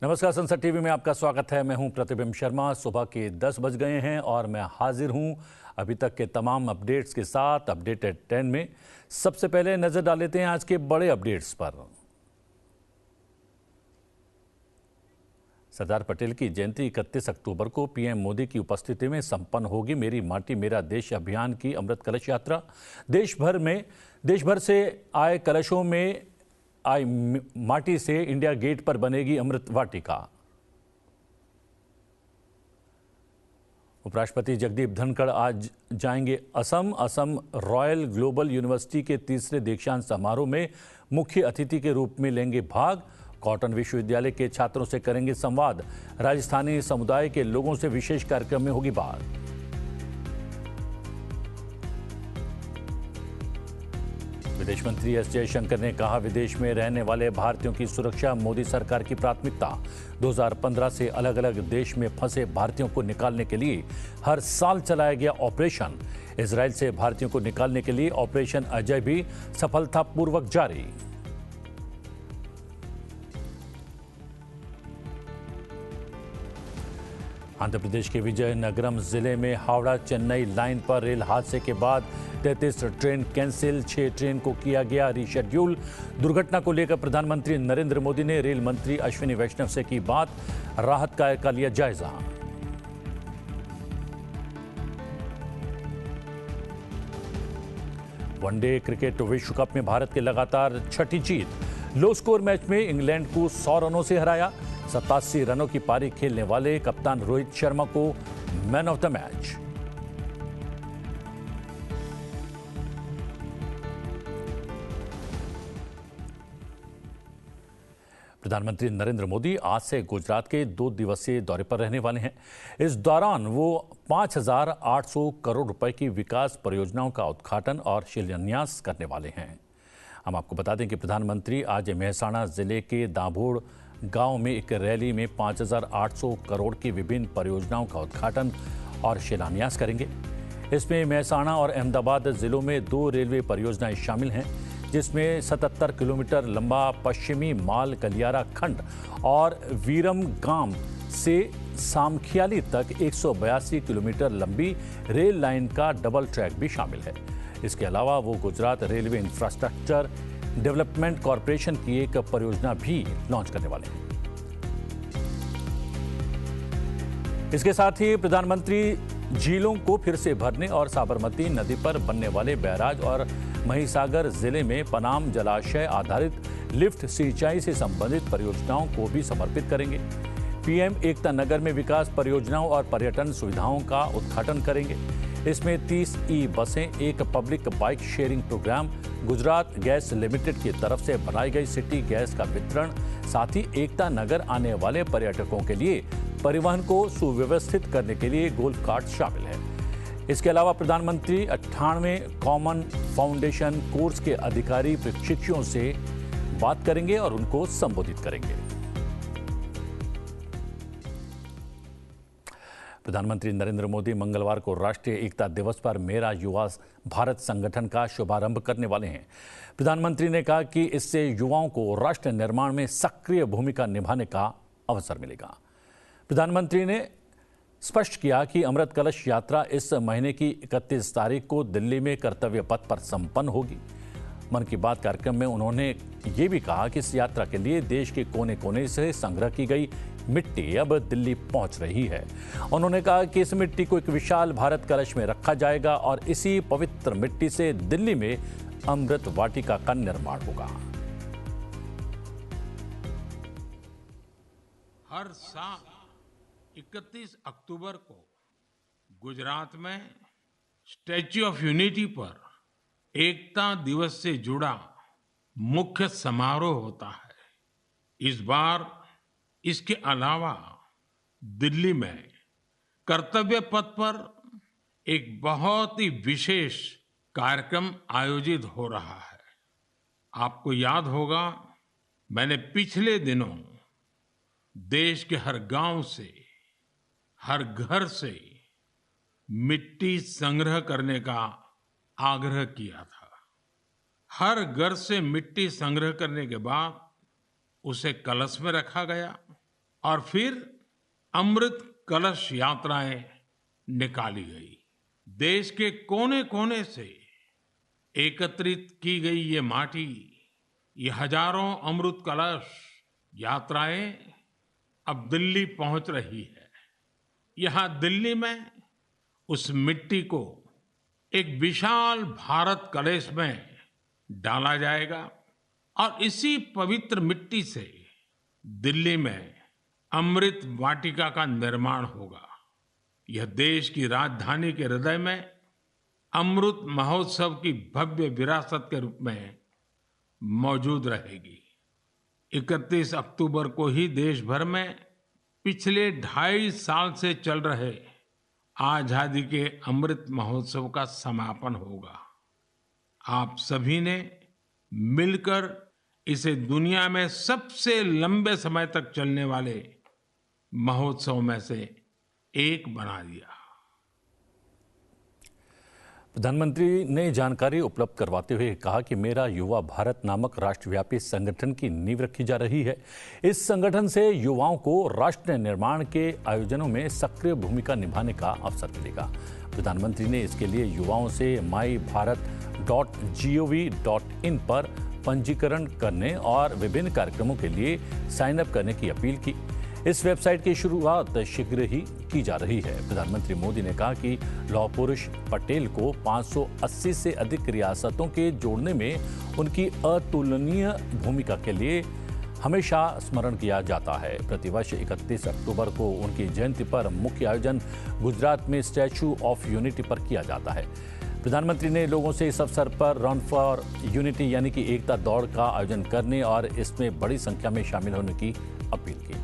नमस्कार, संसद टीवी में आपका स्वागत है। मैं हूं प्रतिबिंब शर्मा। सुबह के 10 बज गए हैं और मैं हाजिर हूं अभी तक के तमाम अपडेट्स के साथ। अपडेट एट 10 में सबसे पहले नजर डाल लेते हैं आज के बड़े अपडेट्स पर। सरदार पटेल की जयंती 31 अक्टूबर को पीएम मोदी की उपस्थिति में संपन्न होगी मेरी माटी मेरा देश अभियान की अमृत कलश यात्रा। देश भर से आए कलशों में आई माटी से इंडिया गेट पर बनेगी अमृत वाटिका। उपराष्ट्रपति जगदीप धनखड़ आज जाएंगे असम रॉयल ग्लोबल यूनिवर्सिटी के तीसरे दीक्षांत समारोह में मुख्य अतिथि के रूप में लेंगे भाग। कॉटन विश्वविद्यालय के छात्रों से करेंगे संवाद। राजस्थानी समुदाय के लोगों से विशेष कार्यक्रम में होगी बात। विदेश मंत्री एस जयशंकर ने कहा, विदेश में रहने वाले भारतीयों की सुरक्षा मोदी सरकार की प्राथमिकता। 2015 से अलग अलग देश में फंसे भारतीयों को निकालने के लिए हर साल चलाया गया ऑपरेशन। इजराइल से भारतीयों को निकालने के लिए ऑपरेशन अजय भी सफलतापूर्वक जारी। आंध्र प्रदेश के विजयनगरम जिले में हावड़ा चेन्नई लाइन पर रेल हादसे के बाद 33 ट्रेन कैंसिल, 6 ट्रेन को किया गया रीशेड्यूल। दुर्घटना को लेकर प्रधानमंत्री नरेंद्र मोदी ने रेल मंत्री अश्विनी वैष्णव से की बात। राहत कार्य का लिया जायजा। वनडे क्रिकेट विश्व कप में भारत की लगातार छठी जीत। लो स्कोर मैच में इंग्लैंड को 100 रनों से हराया। 87 रनों की पारी खेलने वाले कप्तान रोहित शर्मा को मैन ऑफ द मैच। प्रधानमंत्री नरेंद्र मोदी आज से गुजरात के 2 दिवसीय दौरे पर रहने वाले हैं। इस दौरान वो 5,800 करोड़ रुपए की विकास परियोजनाओं का उद्घाटन और शिलान्यास करने वाले हैं। हम आपको बता दें कि प्रधानमंत्री आज मेहसाणा जिले के दाभोड़ गांव में एक रैली में 5,800 करोड़ की विभिन्न परियोजनाओं का उद्घाटन और शिलान्यास करेंगे। इसमें मेहसाणा और अहमदाबाद जिलों में 2 रेलवे परियोजनाएं शामिल हैं, जिसमें 77 किलोमीटर लंबा पश्चिमी माल गलियारा खंड और वीरम गांव से सामखियाली तक 182 किलोमीटर लंबी रेल लाइन का डबल ट्रैक भी शामिल है। इसके अलावा वो Gujarat railway infrastructure development corporation की एक परियोजना भी लॉन्च करने वाले हैं। इसके साथ ही प्रधानमंत्री झीलों को फिर से भरने और साबरमती नदी पर बनने वाले बैराज और महिसागर जिले में पनाम जलाशय आधारित लिफ्ट सिंचाई से संबंधित परियोजनाओं को भी समर्पित करेंगे। पीएम एकता नगर में विकास परियोजनाओं और पर्यटन सुविधाओं का उद्घाटन करेंगे। इसमें 30 ई बसें, एक public bike sharing program, Gujarat Gas Limited की तरफ से बनाई गई सिटी गैस का वितरण, साथ ही एकता नगर आने वाले पर्यटकों के लिए परिवहन को सुव्यवस्थित करने के लिए गोल्फ कार्ट शामिल है। इसके अलावा प्रधानमंत्री 98 कॉमन फाउंडेशन कोर्स के अधिकारी प्रशिक्षुओं से बात करेंगे और उनको संबोधित करेंगे। प्रधानमंत्री नरेंद्र मोदी मंगलवार को राष्ट्रीय एकता दिवस पर मेरा युवा भारत संगठन का शुभारंभ करने वाले हैं। प्रधानमंत्री ने कहा कि इससे युवाओं को राष्ट्र निर्माण में सक्रिय भूमिका निभाने का अवसर मिलेगा। प्रधानमंत्री ने स्पष्ट किया कि अमृत कलश यात्रा इस महीने की 31 तारीख को दिल्ली में कर्तव्य पथ पर संपन्न होगी। मन की बात कार्यक्रम में उन्होंने ये भी कहा कि इस यात्रा के लिए देश के कोने कोने से संग्रह की गई मिट्टी अब दिल्ली पहुंच रही है। उन्होंने कहा कि इस मिट्टी को एक विशाल भारत कलश में रखा जाएगा और इसी पवित्र मिट्टी से दिल्ली में अमृत वाटिका का निर्माण होगा। हर साल 31 अक्टूबर को गुजरात में स्टैच्यू ऑफ यूनिटी पर एकता दिवस से जुड़ा मुख्य समारोह होता है। इस बार इसके अलावा दिल्ली में कर्तव्य पथ पर एक बहुत ही विशेष कार्यक्रम आयोजित हो रहा है। आपको याद होगा, मैंने पिछले दिनों देश के हर गांव से, हर घर से मिट्टी संग्रह करने का आग्रह किया था। हर घर से मिट्टी संग्रह करने के बाद उसे कलश में रखा गया और फिर अमृत कलश यात्राएं निकाली गई। देश के कोने कोने से एकत्रित की गई ये माटी, ये हजारों अमृत कलश यात्राएं अब दिल्ली पहुंच रही है। यहां दिल्ली में उस मिट्टी को एक विशाल भारत कलश में डाला जाएगा और इसी पवित्र मिट्टी से दिल्ली में अमृत वाटिका का निर्माण होगा। यह देश की राजधानी के हृदय में अमृत महोत्सव की भव्य विरासत के रूप में मौजूद रहेगी। 31 अक्टूबर को ही देश भर में पिछले 2.5 साल से चल रहे आजादी के अमृत महोत्सव का समापन होगा। आप सभी ने मिलकर इसे दुनिया में सबसे लंबे समय तक चलने वाले महोत्सव में से एक बना दिया। प्रधानमंत्री ने जानकारी उपलब्ध करवाते हुए कहा कि मेरा युवा भारत नामक राष्ट्रव्यापी संगठन की नींव रखी जा रही है। इस संगठन से युवाओं को राष्ट्र निर्माण के आयोजनों में सक्रिय भूमिका निभाने का अवसर मिलेगा। प्रधानमंत्री ने इसके लिए युवाओं से mybharat.gov.in पर पंजीकरण करने और विभिन्न कार्यक्रमों के लिए साइन अप करने की अपील की। इस वेबसाइट की शुरुआत शीघ्र ही की जा रही है। प्रधानमंत्री मोदी ने कहा कि लौह पुरुष पटेल को 580 से अधिक रियासतों के जोड़ने में उनकी अतुलनीय भूमिका के लिए हमेशा स्मरण किया जाता है। प्रतिवर्ष 31 अक्टूबर को उनकी जयंती पर मुख्य आयोजन गुजरात में स्टैच्यू ऑफ यूनिटी पर किया जाता है। प्रधानमंत्री ने लोगों से इस अवसर पर रन फॉर यूनिटी यानी कि एकता दौड़ का आयोजन करने और इसमें बड़ी संख्या में शामिल होने की अपील की।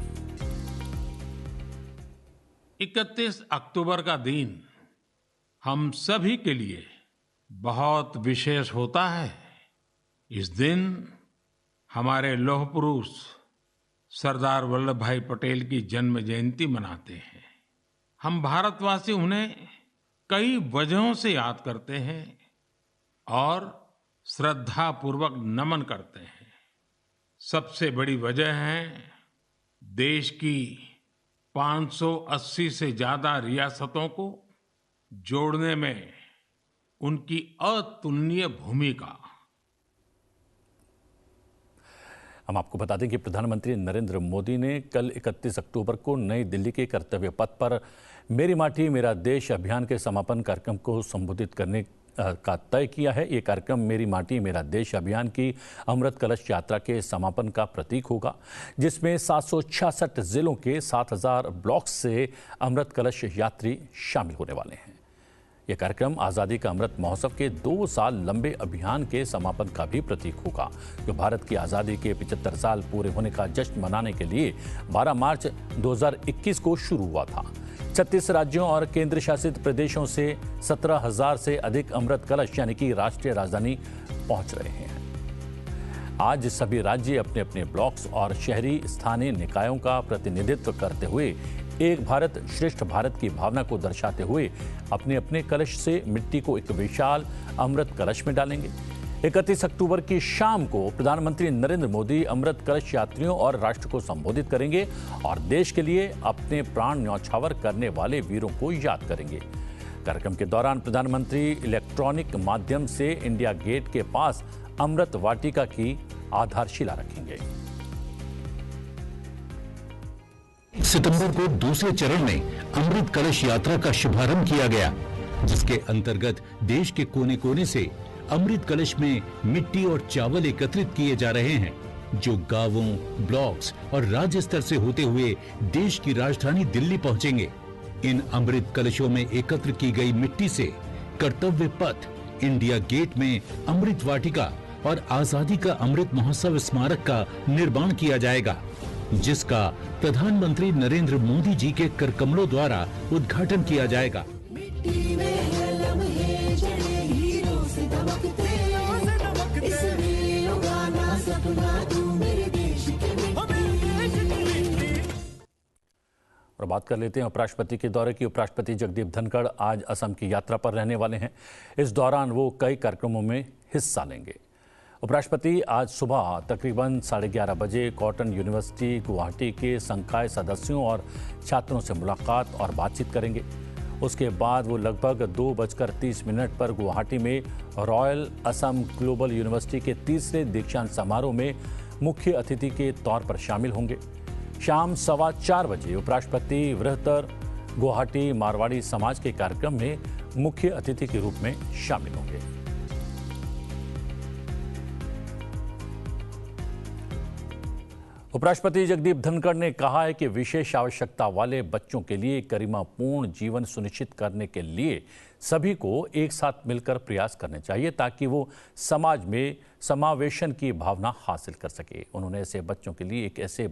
31 अक्टूबर का दिन हम सभी के लिए बहुत विशेष होता है। इस दिन हमारे लौह पुरुष सरदार वल्लभ भाई पटेल की जन्म जयंती मनाते हैं। हम भारतवासी उन्हें कई वजहों से याद करते हैं और श्रद्धापूर्वक नमन करते हैं। सबसे बड़ी वजह है देश की 580 से ज्यादा रियासतों को जोड़ने में उनकी अतुलनीय भूमिका। हम आपको बता दें कि प्रधानमंत्री नरेंद्र मोदी ने कल 31 अक्टूबर को नई दिल्ली के कर्तव्य पथ पर मेरी माटी मेरा देश अभियान के समापन कार्यक्रम को संबोधित करने का तय किया है। ये कार्यक्रम मेरी माटी मेरा देश अभियान की अमृत कलश यात्रा के समापन का प्रतीक होगा, जिसमें 766 जिलों के 7000 ब्लॉक से अमृत कलश यात्री शामिल होने वाले हैं। यह कार्यक्रम आज़ादी का अमृत महोत्सव के 2 साल लंबे अभियान के समापन का भी प्रतीक होगा, जो भारत की आज़ादी के 75 साल पूरे होने का जश्न मनाने के लिए 12 मार्च 2021 को शुरू हुआ था। 36 राज्यों और केंद्र शासित प्रदेशों से 17,000 से अधिक अमृत कलश यानी कि राष्ट्रीय राजधानी पहुंच रहे हैं। आज सभी राज्य अपने अपने ब्लॉक्स और शहरी स्थानीय निकायों का प्रतिनिधित्व करते हुए एक भारत श्रेष्ठ भारत की भावना को दर्शाते हुए अपने अपने कलश से मिट्टी को एक विशाल अमृत कलश में डालेंगे। 31 अक्टूबर की शाम को प्रधानमंत्री नरेंद्र मोदी अमृत कलश यात्रियों और राष्ट्र को संबोधित करेंगे और देश के लिए अपने प्राण न्यौछावर करने वाले वीरों को याद करेंगे। कार्यक्रम के दौरान प्रधानमंत्री इलेक्ट्रॉनिक माध्यम से इंडिया गेट के पास अमृत वाटिका की आधारशिला रखेंगे। सितंबर को दूसरे चरण में अमृत कलश यात्रा का शुभारंभ किया गया, जिसके अंतर्गत देश के कोने कोने से अमृत कलश में मिट्टी और चावल एकत्रित किए जा रहे हैं, जो गांवों, ब्लॉक्स और राज्य स्तर से होते हुए देश की राजधानी दिल्ली पहुंचेंगे। इन अमृत कलशों में एकत्र की गई मिट्टी से कर्तव्य पथ, इंडिया गेट में अमृत वाटिका और आजादी का अमृत महोत्सव स्मारक का निर्माण किया जाएगा, जिसका प्रधानमंत्री नरेंद्र मोदी जी के कर कमलों द्वारा उद्घाटन किया जाएगा। और बात कर लेते हैं उपराष्ट्रपति के दौरे की। उपराष्ट्रपति जगदीप धनखड़ आज असम की यात्रा पर रहने वाले हैं। इस दौरान वो कई कार्यक्रमों में हिस्सा लेंगे। उपराष्ट्रपति आज सुबह तकरीबन 11:30 बजे कॉटन यूनिवर्सिटी गुवाहाटी के संकाय सदस्यों और छात्रों से मुलाकात और बातचीत करेंगे। उसके बाद वो लगभग 2:30 पर गुवाहाटी में रॉयल असम ग्लोबल यूनिवर्सिटी के तीसरे दीक्षांत समारोह में मुख्य अतिथि के तौर पर शामिल होंगे। शाम 4:15 बजे उपराष्ट्रपति वृहत्तर गुवाहाटी मारवाड़ी समाज के कार्यक्रम में मुख्य अतिथि के रूप में शामिल होंगे। उपराष्ट्रपति जगदीप धनखड़ ने कहा है कि विशेष आवश्यकता वाले बच्चों के लिए गरिमापूर्ण जीवन सुनिश्चित करने के लिए सभी को एक साथ मिलकर प्रयास करने चाहिए ताकि वो समाज में समावेशन की भावना हासिल कर सके। उन्होंने ऐसे बच्चों के लिए एक ऐसे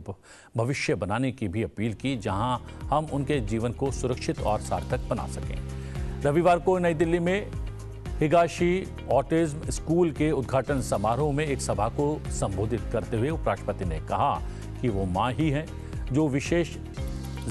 भविष्य बनाने की भी अपील की जहां हम उनके जीवन को सुरक्षित और सार्थक बना सकें। रविवार को नई दिल्ली में हिगाशी ऑटिज्म स्कूल के उद्घाटन समारोह में एक सभा को संबोधित करते हुए उपराष्ट्रपति ने कहा कि वो मां ही हैं जो विशेष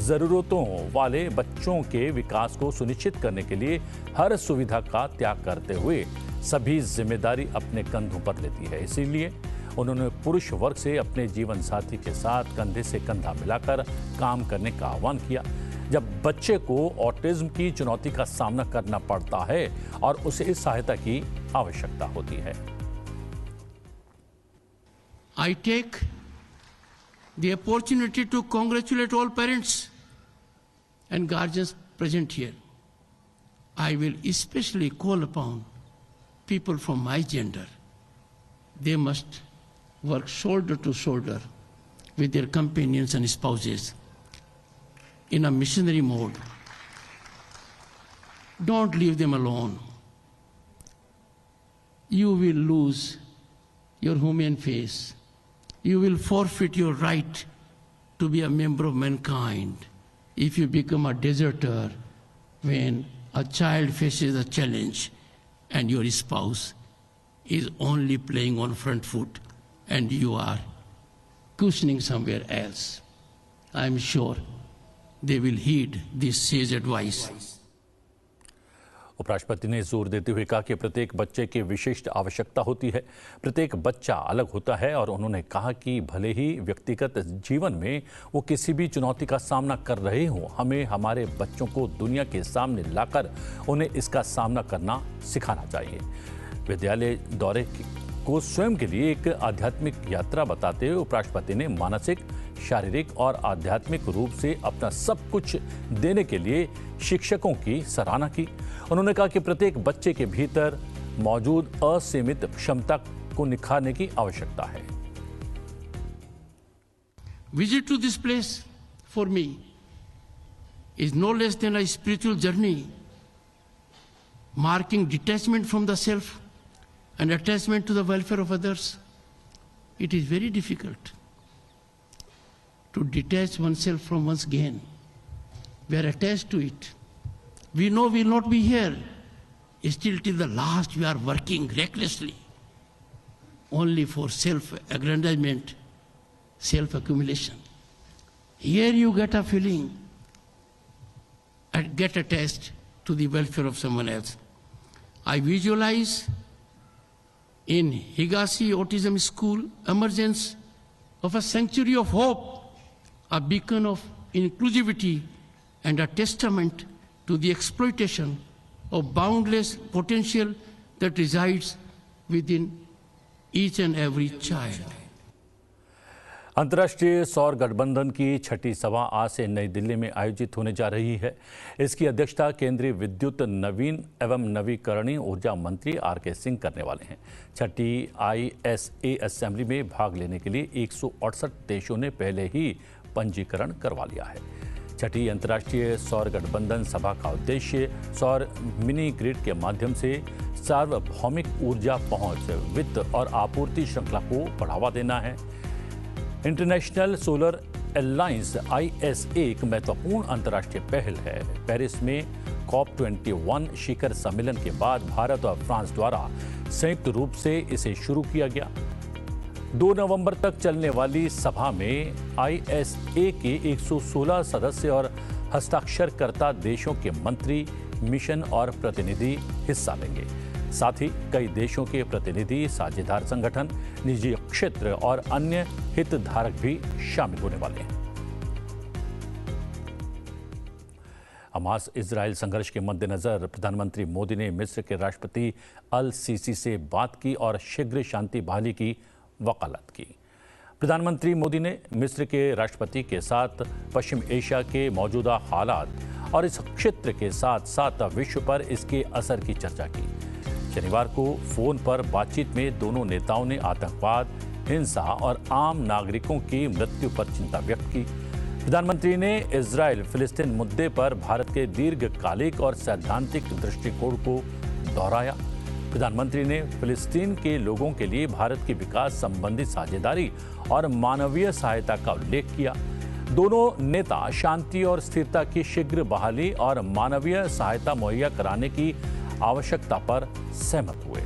ज़रूरतों वाले बच्चों के विकास को सुनिश्चित करने के लिए हर सुविधा का त्याग करते हुए सभी जिम्मेदारी अपने कंधों पर लेती है। इसीलिए उन्होंने पुरुष वर्ग से अपने जीवन साथी के साथ कंधे से कंधा मिलाकर काम करने का आह्वान किया। जब बच्चे को ऑटिज्म की चुनौती का सामना करना पड़ता है और उसे इस सहायता की आवश्यकता होती है। I take the opportunity to congratulate all parents and guardians present here. I will especially call upon people from my gender. They must work shoulder to shoulder with their companions and spouses in a missionary mode. Don't leave them alone. You will lose your human face. You will forfeit your right to be a member of mankind if you become a deserter when a child faces a challenge and your spouse is only playing on front foot and you are cushioning somewhere else. I am sure they will heed this sage advice. उपराष्ट्रपति ने जोर देते हुए कहा कि प्रत्येक बच्चे की विशिष्ट आवश्यकता होती है, प्रत्येक बच्चा अलग होता है और उन्होंने कहा कि भले ही व्यक्तिगत जीवन में वो किसी भी चुनौती का सामना कर रहे हों, हमें हमारे बच्चों को दुनिया के सामने लाकर उन्हें इसका सामना करना सिखाना चाहिए। विद्यालय दौरे को स्वयं के लिए एक आध्यात्मिक यात्रा बताते हुए उपराष्ट्रपति ने मानसिक, शारीरिक और आध्यात्मिक रूप से अपना सब कुछ देने के लिए शिक्षकों की सराहना की। उन्होंने कहा कि प्रत्येक बच्चे के भीतर मौजूद असीमित क्षमता को निखारने की आवश्यकता है। Visit to this place for me is no less than a spiritual journey, marking detachment from the self and attachment to the welfare of others. It is very difficult to detach oneself from one's gain. We are attached to it. We know we will not be here. Still till the last we are working recklessly only for self-aggrandizement, self-accumulation. Here you get a feeling and get attached to the welfare of someone else. I visualize in Higashi Autism School emergence of a sanctuary of hope, a beacon of inclusivity and a testament to the exploitation of boundless potential that resides within each and every child. अंतर्राष्ट्रीय सौर गठबंधन की छठी सभा आज से नई दिल्ली में आयोजित होने जा रही है। इसकी अध्यक्षता केंद्रीय विद्युत, नवीन एवं नवीकरणीय ऊर्जा मंत्री आर.के. सिंह करने वाले हैं। छठी ISA असेंबली में भाग लेने के लिए 168 देशों ने पहले ही पंजीकरण करवा लिया है। छठी अंतर्राष्ट्रीय सौर गठबंधन सभा का उद्देश्य सौर मिनी ग्रिड के माध्यम से सार्वभौमिक ऊर्जा पहुंच, वित्त और आपूर्ति श्रृंखला को बढ़ावा देना है। इंटरनेशनल सोलर अलायंस ISA एक महत्वपूर्ण अंतर्राष्ट्रीय पहल है। पेरिस में COP21 शिखर सम्मेलन के बाद भारत और फ्रांस द्वारा संयुक्त रूप से इसे शुरू किया गया। 2 नवंबर तक चलने वाली सभा में ISA के 116 सदस्य और हस्ताक्षरकर्ता देशों के मंत्री, मिशन और प्रतिनिधि हिस्सा लेंगे। साथ ही कई देशों के प्रतिनिधि, साझेदार संगठन, निजी क्षेत्र और अन्य हितधारक भी शामिल होने वाले हैं। हमास इजराइल संघर्ष के मद्देनजर प्रधानमंत्री मोदी ने मिस्र के राष्ट्रपति अल सीसी से बात की और शीघ्र शांति बहाली की वकालत की। प्रधानमंत्री मोदी ने मिस्र के राष्ट्रपति के साथ पश्चिम एशिया के मौजूदा हालात और इस क्षेत्र के साथ साथ विश्व पर इसके असर की चर्चा की। शनिवार को फोन पर बातचीत में दोनों नेताओं ने आतंकवाद, हिंसा और आम नागरिकों की मृत्यु पर चिंता व्यक्त की। प्रधानमंत्री ने इजराइल फिलिस्तीन मुद्दे पर भारत के दीर्घकालिक और सैद्धांतिक दृष्टिकोण को दोहराया। प्रधानमंत्री ने फिलिस्तीन के लोगों के लिए भारत की विकास संबंधी साझेदारी और मानवीय सहायता का उल्लेख किया। दोनों नेता शांति और स्थिरता की शीघ्र बहाली और मानवीय सहायता मुहैया कराने की आवश्यकता पर सहमत हुए।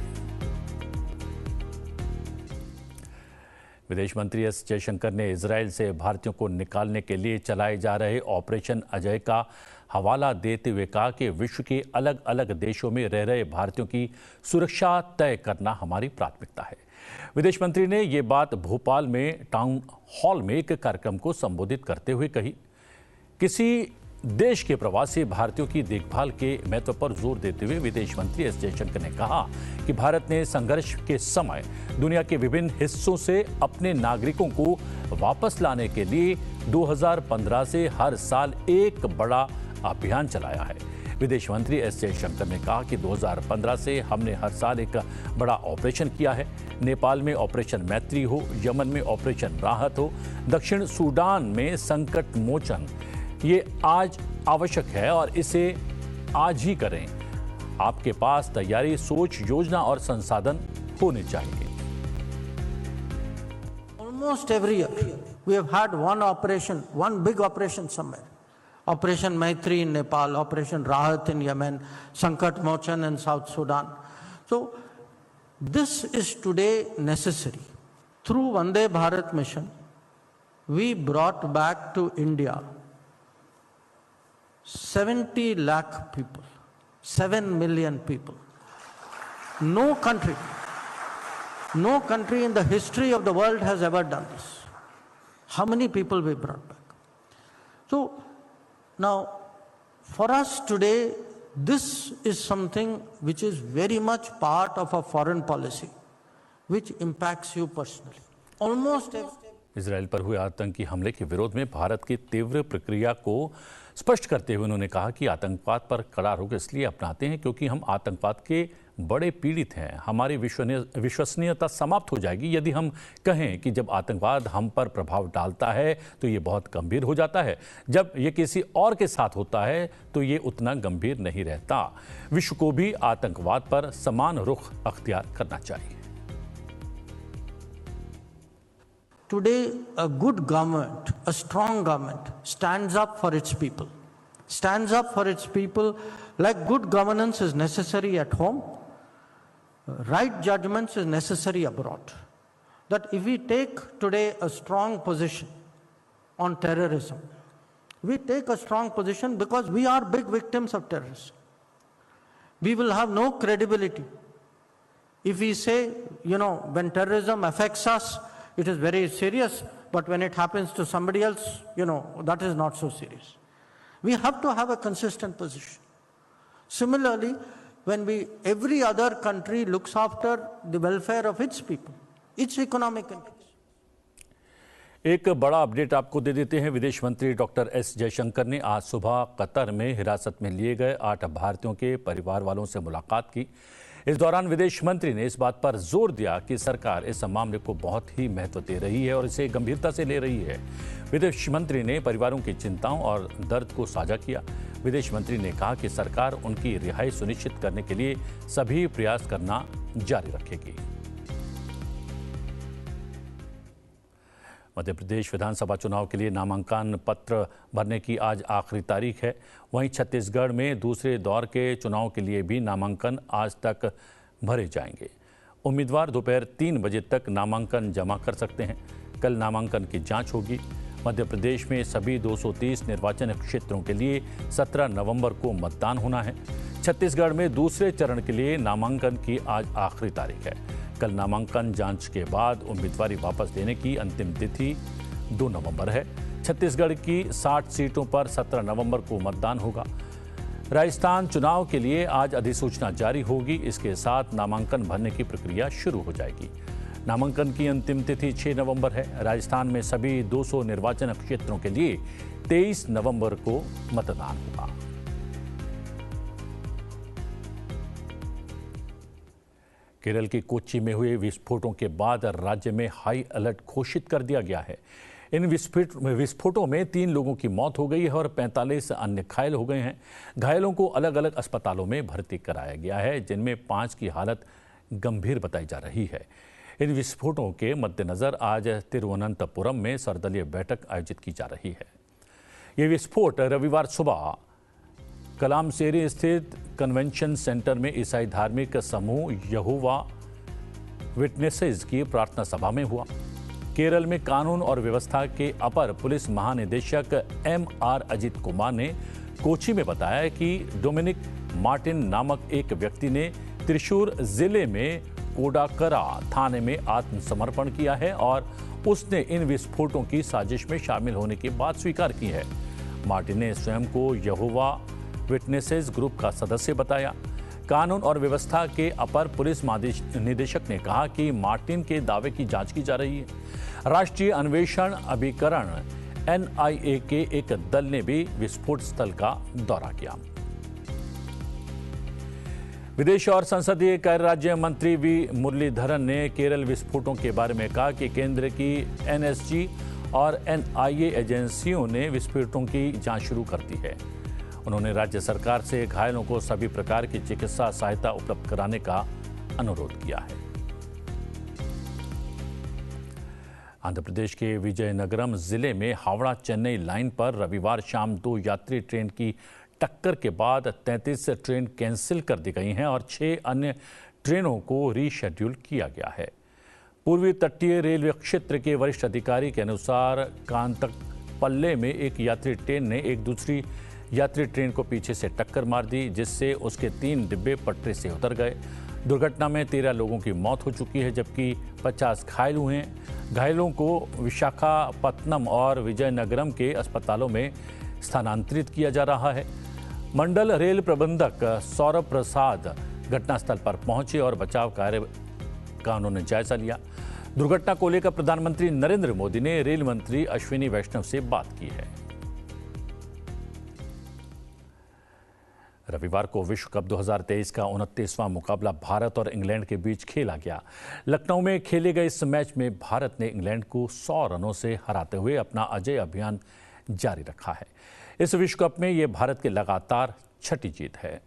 विदेश मंत्री एस जयशंकर ने इजराइल से भारतीयों को निकालने के लिए चलाए जा रहे ऑपरेशन अजय का हवाला देते हुए कहा कि विश्व के अलग अलग देशों में रह रहे भारतीयों की सुरक्षा तय करना हमारी प्राथमिकता है। विदेश मंत्री ने ये बात भोपाल में टाउन हॉल में एक कार्यक्रम को संबोधित करते हुए कही। किसी देश के प्रवासी भारतीयों की देखभाल के महत्व पर जोर देते हुए विदेश मंत्री एस जयशंकर ने कहा कि भारत ने संघर्ष के समय दुनिया के विभिन्न हिस्सों से अपने नागरिकों को वापस लाने के लिए 2015 से हर साल एक बड़ा अभियान चलाया है। विदेश मंत्री एस जयशंकर ने कहा कि 2015 से हमने हर साल एक बड़ा ऑपरेशन किया है। नेपाल में ऑपरेशन मैत्री हो, यमन में ऑपरेशन राहत हो, दक्षिण सूडान में संकट मोचन, ये आज आवश्यक है और इसे आज ही करें। आपके पास तैयारी, सोच, योजना और संसाधन होने चाहिए। Almost every year we have had one big operation somewhere. Operation Maitri in Nepal, Operation Rahat in Yemen, Sankat Mochan in South Sudan. So this is today necessary. Through Vande Bharat mission, we brought back to India 70 lakh people, 7 million people. No country in the history of the world has ever done this. How many people we brought back? So now, for us today, this is something which is very much part of our foreign policy, which impacts you personally. Almost every Israel पर हुए आतंकी हमले के विरोध में भारत की तीव्र प्रक्रिया को स्पष्ट करते हुए उन्होंने कहा कि आतंकवाद पर कड़ा रुख इसलिए अपनाते हैं क्योंकि हम आतंकवाद के बड़े पीड़ित हैं। हमारी विश्वसनीयता समाप्त हो जाएगी यदि हम कहें कि जब आतंकवाद हम पर प्रभाव डालता है तो ये बहुत गंभीर हो जाता है, जब ये किसी और के साथ होता है तो ये उतना गंभीर नहीं रहता। विश्व को भी आतंकवाद पर समान रुख अख्तियार करना चाहिए। Today, a good government, a strong government, stands up for its people. Stands up for its people like good governance is necessary at home, right judgments is necessary abroad. That if we take today a strong position on terrorism, we take a strong position because we are big victims of terrorism. We will have no credibility if we say, when terrorism affects us, it is very serious, but when it happens to somebody else, that is not so serious. We have to have a consistent position. Similarly, when every other country looks after the welfare of its people, its economic interests. एक बड़ा update आपको दे देते हैं। विदेश मंत्री doctor S Jaishankar ने आज सुबह कतर में हिरासत में लिए गए 8 भारतीयों के परिवार वालों से मुलाकात की। इस दौरान विदेश मंत्री ने इस बात पर जोर दिया कि सरकार इस मामले को बहुत ही महत्व दे रही है और इसे गंभीरता से ले रही है। विदेश मंत्री ने परिवारों की चिंताओं और दर्द को साझा किया। विदेश मंत्री ने कहा कि सरकार उनकी रिहाई सुनिश्चित करने के लिए सभी प्रयास करना जारी रखेगी। मध्य प्रदेश विधानसभा चुनाव के लिए नामांकन पत्र भरने की आज आखिरी तारीख है। वहीं छत्तीसगढ़ में दूसरे दौर के चुनाव के लिए भी नामांकन आज तक भरे जाएंगे। उम्मीदवार दोपहर 3 बजे तक नामांकन जमा कर सकते हैं। कल नामांकन की जांच होगी। मध्य प्रदेश में सभी 230 निर्वाचन क्षेत्रों के लिए 17 नवंबर को मतदान होना है। छत्तीसगढ़ में दूसरे चरण के लिए नामांकन की आज आखिरी तारीख है। कल नामांकन जांच के बाद उम्मीदवारी वापस लेने की अंतिम तिथि 2 नवंबर है। छत्तीसगढ़ की 60 सीटों पर 17 नवंबर को मतदान होगा। राजस्थान चुनाव के लिए आज अधिसूचना जारी होगी। इसके साथ नामांकन भरने की प्रक्रिया शुरू हो जाएगी। नामांकन की अंतिम तिथि 6 नवंबर है। राजस्थान में सभी 200 निर्वाचन क्षेत्रों के लिए 23 नवंबर को मतदान होगा। केरल के कोच्चि में हुए विस्फोटों के बाद राज्य में हाई अलर्ट घोषित कर दिया गया है। इन विस्फोटों में 3 लोगों की मौत हो गई है और 45 अन्य घायल हो गए हैं। घायलों को अलग अलग अस्पतालों में भर्ती कराया गया है, जिनमें 5 की हालत गंभीर बताई जा रही है। इन विस्फोटों के मद्देनजर आज तिरुवनंतपुरम में सर्वदलीय बैठक आयोजित की जा रही है। ये विस्फोट रविवार सुबह कलामसेरी स्थित कन्वेंशन सेंटर में ईसाई धार्मिक समूह यहोवा विटनेसेस की प्रार्थना सभा में हुआ। केरल में कानून और व्यवस्था के अपर पुलिस महानिदेशक MR अजित कुमार ने कोच्चि में बताया कि डोमिनिक मार्टिन नामक एक व्यक्ति ने त्रिशूर जिले में कोडाकरा थाने में आत्मसमर्पण किया है और उसने इन विस्फोटों की साजिश में शामिल होने की बात स्वीकार की है। मार्टिन ने स्वयं को यहोवा विटनेसेस ग्रुप का सदस्य बताया। कानून और व्यवस्था के अपर पुलिस महानिदेशक ने कहा कि मार्टिन के दावे की जांच की जा रही है। राष्ट्रीय अन्वेषण अभिकरण NIA के एक दल ने भी विस्फोट स्थल का दौरा किया। विदेश और संसदीय कार्य राज्य मंत्री V मुरलीधरन ने केरल विस्फोटों के बारे में कहा कि केंद्र की NSG और NIA एजेंसियों ने विस्फोटों की जांच शुरू कर दी है। उन्होंने राज्य सरकार से घायलों को सभी प्रकार की चिकित्सा सहायता उपलब्ध कराने का अनुरोध किया है। आंध्र प्रदेश के विजयनगरम जिले में हावड़ा चेन्नई लाइन पर रविवार शाम 2 यात्री ट्रेन की टक्कर के बाद 33 ट्रेन कैंसिल कर दी गई हैं और 6 अन्य ट्रेनों को रीशेड्यूल किया गया है। पूर्वी तटीय रेलवे क्षेत्र के वरिष्ठ अधिकारी के अनुसार कांतकपल्ले में एक यात्री ट्रेन ने एक दूसरी यात्री ट्रेन को पीछे से टक्कर मार दी, जिससे उसके 3 डिब्बे पटरी से उतर गए। दुर्घटना में 13 लोगों की मौत हो चुकी है, जबकि 50 घायल हुए हैं। घायलों को विशाखापत्तनम और विजयनगरम के अस्पतालों में स्थानांतरित किया जा रहा है। मंडल रेल प्रबंधक सौरभ प्रसाद घटनास्थल पर पहुंचे और बचाव कार्य का उन्होंने जायजा लिया। दुर्घटना को लेकर प्रधानमंत्री नरेंद्र मोदी ने रेल मंत्री अश्विनी वैष्णव से बात की है। रविवार को विश्व कप 2023 का 29वां मुकाबला भारत और इंग्लैंड के बीच खेला गया। लखनऊ में खेले गए इस मैच में भारत ने इंग्लैंड को 100 रनों से हराते हुए अपना अजेय अभियान जारी रखा है। इस विश्व कप में यह भारत की लगातार 6ठी जीत है।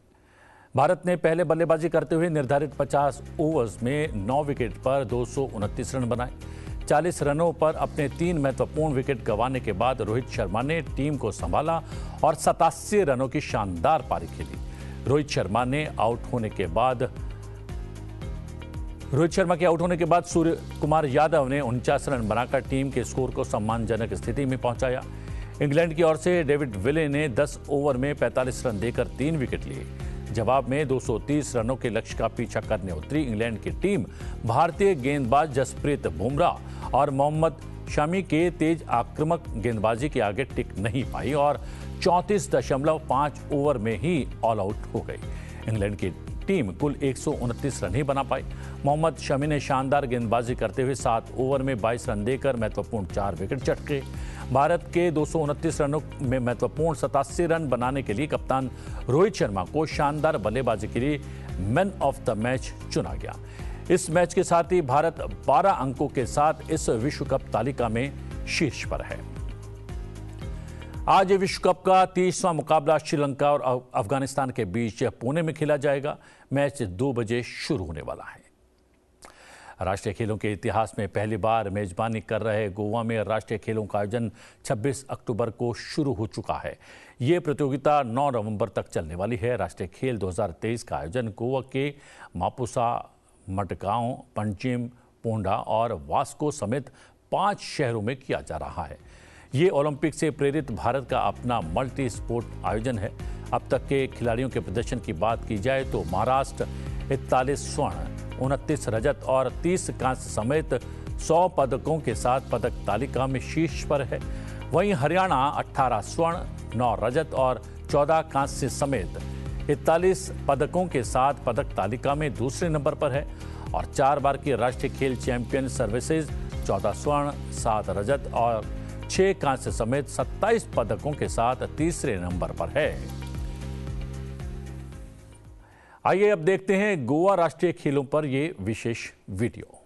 भारत ने पहले बल्लेबाजी करते हुए निर्धारित 50 ओवर्स में 9 विकेट पर 229 रन बनाए। 40 रनों पर अपने 3 महत्वपूर्ण विकेट गंवाने के बाद रोहित शर्मा ने टीम को संभाला और 87 रनों की शानदार पारी खेली। रोहित शर्मा के आउट होने के बाद सूर्य कुमार यादव ने 49 रन बनाकर टीम के स्कोर को सम्मानजनक स्थिति में पहुंचाया। इंग्लैंड की ओर से डेविड विले ने 10 ओवर में 45 रन देकर 3 विकेट लिए। जवाब में 230 रनों के लक्ष्य का पीछा करने उतरी इंग्लैंड की टीम भारतीय गेंदबाज जसप्रीत बुमराह और मोहम्मद शमी के तेज आक्रामक गेंदबाजी के आगे टिक नहीं पाई और 34.5 ओवर में ही ऑल आउट हो गई। इंग्लैंड की टीम कुल 129 रन ही बना पाई। मोहम्मद शमी ने शानदार गेंदबाजी करते हुए 7 ओवर में 22 रन देकर महत्वपूर्ण 4 विकेट चटके। भारत के 229 रनों में महत्वपूर्ण 87 रन बनाने के लिए कप्तान रोहित शर्मा को शानदार बल्लेबाजी के लिए मैन ऑफ द मैच चुना गया। इस मैच के साथ ही भारत 12 अंकों के साथ इस विश्व कप तालिका में शीर्ष पर है। आज विश्व कप का 30वां मुकाबला श्रीलंका और अफगानिस्तान के बीच पुणे में खेला जाएगा। मैच 2 बजे शुरू होने वाला है। राष्ट्रीय खेलों के इतिहास में पहली बार मेजबानी कर रहे गोवा में राष्ट्रीय खेलों का आयोजन 26 अक्टूबर को शुरू हो चुका है। ये प्रतियोगिता 9 नवंबर तक चलने वाली है। राष्ट्रीय खेल 2023 का आयोजन गोवा के मापुसा, मडगांव, पंजिम, पोंडा और वास्को समेत 5 शहरों में किया जा रहा है। ये ओलंपिक से प्रेरित भारत का अपना मल्टी स्पोर्ट आयोजन है। अब तक के खिलाड़ियों के प्रदर्शन की बात की जाए तो महाराष्ट्र 41 स्वर्ण, 29 रजत और 30 कांस्य समेत 100 पदकों के साथ पदक तालिका में शीर्ष पर है। वहीं हरियाणा 18 स्वर्ण, 9 रजत और 14 कांस्य समेत 41 पदकों के साथ पदक तालिका में दूसरे नंबर पर है और 4 बार की राष्ट्रीय खेल चैंपियन सर्विसेज 14 स्वर्ण, 7 रजत और 6 कांस्य समेत 27 पदकों के साथ तीसरे नंबर पर है। आइए अब देखते हैं गोवा राष्ट्रीय खेलों पर ये विशेष वीडियो।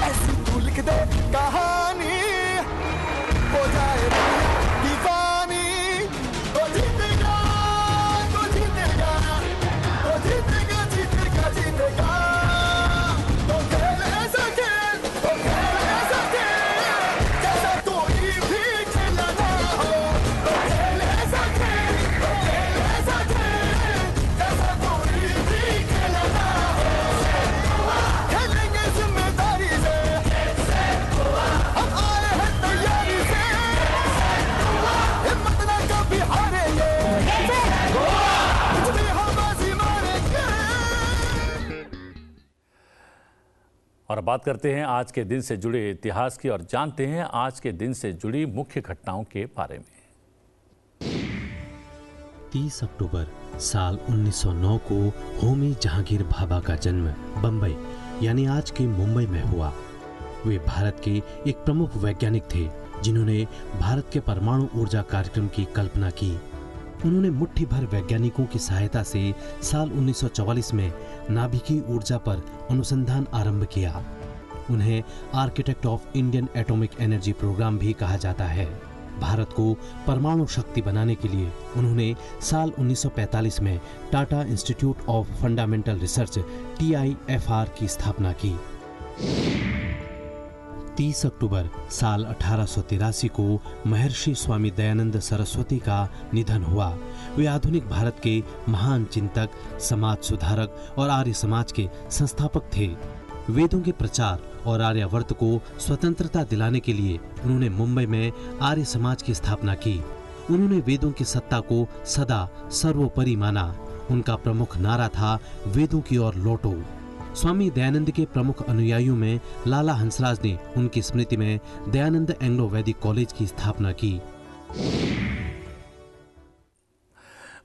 ऐसी तू लिख दे कहानी, हो जाए दीवानी। तो जीतेगा, तो जीतेगा, तो जीतेगा, जीतेगा, जीतेगा। तो खेल ऐसा खेल, तो खेल ऐसा खेल, जैसा कोई भी खेला ना हो। तो खेल ऐसा खेल, तो खेल ऐसा खेल, जैसा कोई भी खेला ना हो। खेलेंगे जिम्मेदारी से, हम आए हैं तैयारी से, हिम्मत ना कभी हारेंगे, कुछ भी हो बाजी मारेंगे। और अब बात करते हैं आज के दिन से जुड़े इतिहास की और जानते हैं आज के दिन से जुड़ी मुख्य घटनाओं के बारे में। 30 अक्टूबर साल 1909 को होमी जहांगीर भाभा का जन्म बंबई यानी आज के मुंबई में हुआ। वे भारत के एक प्रमुख वैज्ञानिक थे जिन्होंने भारत के परमाणु ऊर्जा कार्यक्रम की कल्पना की। उन्होंने मुट्ठी भर वैज्ञानिकों की सहायता से साल 1944 में नाभिकीय ऊर्जा पर अनुसंधान आरंभ किया। उन्हें architect of Indian atomic energy program भी कहा जाता है। भारत को परमाणु शक्ति बनाने के लिए उन्होंने साल 1945 में Tata institute of fundamental research TIFR की स्थापना की। 30 अक्टूबर साल 1883 को महर्षि स्वामी दयानंद सरस्वती का निधन हुआ। वे आधुनिक भारत के महान चिंतक, समाज सुधारक और आर्य समाज के संस्थापक थे। वेदों के प्रचार और आर्यावर्त को स्वतंत्रता दिलाने के लिए उन्होंने मुंबई में आर्य समाज की स्थापना की। उन्होंने वेदों की सत्ता को सदा सर्वोपरि माना। उनका प्रमुख नारा था वेदों की ओर लौटो। स्वामी दयानंद के प्रमुख अनुयायियों में लाला हंसराज ने उनकी स्मृति में दयानंद एंग्लो वैदिक कॉलेज की स्थापना की।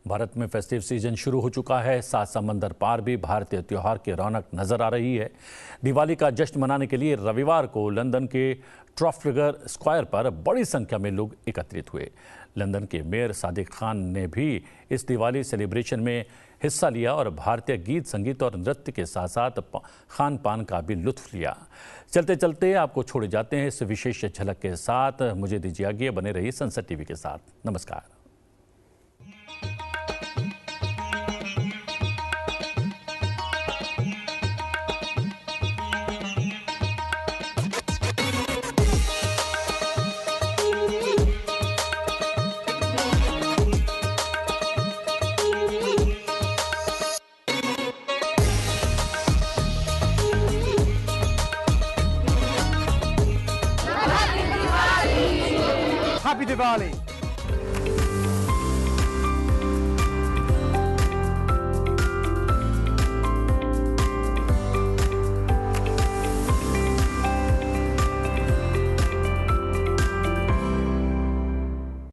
भारत में फेस्टिव सीजन शुरू हो चुका है। सात समंदर पार भी भारतीय त्योहार की रौनक नजर आ रही है। दिवाली का जश्न मनाने के लिए रविवार को लंदन के ट्राफल्गर स्क्वायर पर बड़ी संख्या में लोग एकत्रित हुए। लंदन के मेयर सादिक खान ने भी इस दिवाली सेलिब्रेशन में हिस्सा लिया और भारतीय गीत, संगीत और नृत्य के साथ साथ खान पान का भी लुत्फ लिया। चलते चलते आपको छोड़े जाते हैं इस विशेष झलक के साथ। मुझे दीजिए आगे, बने रहिए सनसद टीवी के साथ। नमस्कार। Happy Diwali!